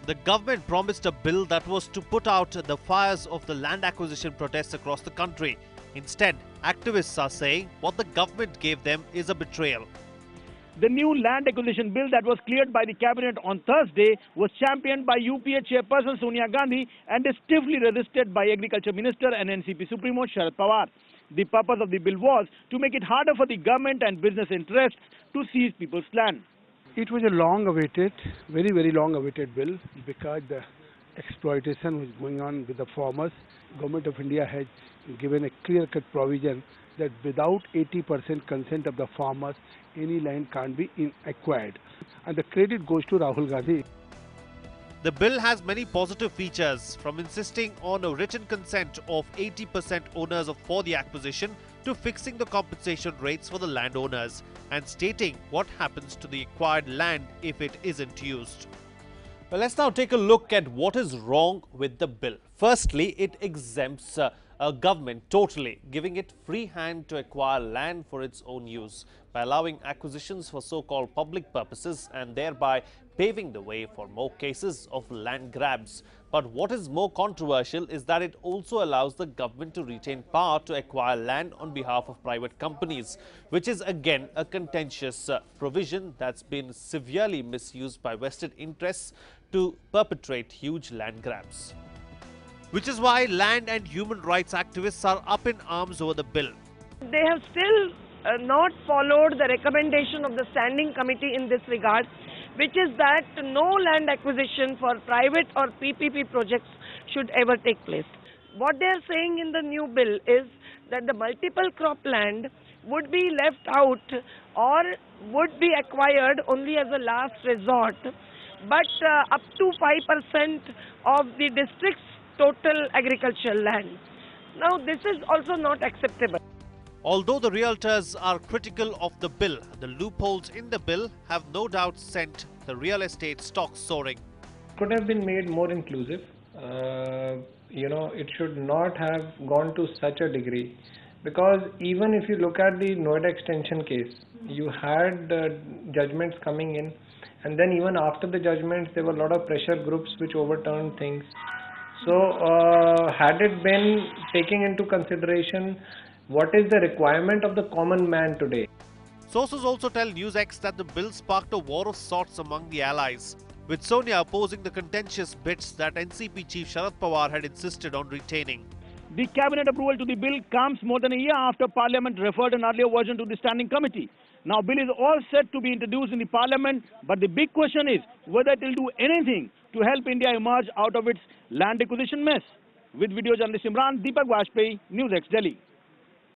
The government promised a bill that was to put out the fires of the land acquisition protests across the country. Instead, activists are saying what the government gave them is a betrayal. The new land acquisition bill that was cleared by the cabinet on Thursday was championed by UPA Chairperson Sonia Gandhi and is stiffly resisted by Agriculture Minister and NCP Supremo Sharad Pawar. The purpose of the bill was to make it harder for the government and business interests to seize people's land. It was a long-awaited, very long-awaited bill because the exploitation was going on with the farmers. Government of India has given a clear-cut provision that without 80% consent of the farmers, any land can't be acquired. And the credit goes to Rahul Gandhi. The bill has many positive features, from insisting on a written consent of 80% owners for the acquisition to fixing the compensation rates for the landowners and stating what happens to the acquired land if it isn't used. Well, let's now take a look at what is wrong with the bill. Firstly, it exempts a government totally, giving it free hand to acquire land for its own use by allowing acquisitions for so-called public purposes and thereby paving the way for more cases of land grabs. But what is more controversial is that it also allows the government to retain power to acquire land on behalf of private companies, which is again a contentious provision that's been severely misused by vested interests to perpetrate huge land grabs. Which is why land and human rights activists are up in arms over the bill. They have still not followed the recommendation of the standing committee in this regard, which is that no land acquisition for private or PPP projects should ever take place. What they are saying in the new bill is that the multiple crop land would be left out or would be acquired only as a last resort, but up to 5% of the district's total agricultural land. Now, this is also not acceptable. Although the realtors are critical of the bill, the loopholes in the bill have no doubt sent the real estate stocks soaring. Could have been made more inclusive. It should not have gone to such a degree, because even if you look at the Noida extension case, you had judgments coming in, and then even after the judgments there were a lot of pressure groups which overturned things. So had it been taking into consideration what is the requirement of the common man today. Sources also tell NewsX that the bill sparked a war of sorts among the allies, with Sonia opposing the contentious bits that NCP chief Sharad Pawar had insisted on retaining. The cabinet approval to the bill comes more than a year after Parliament referred an earlier version to the standing committee. Now, bill is all set to be introduced in the Parliament, but the big question is whether it will do anything to help India emerge out of its land acquisition mess. With video journalist Imran, Deepak Vajpayee, NewsX Delhi.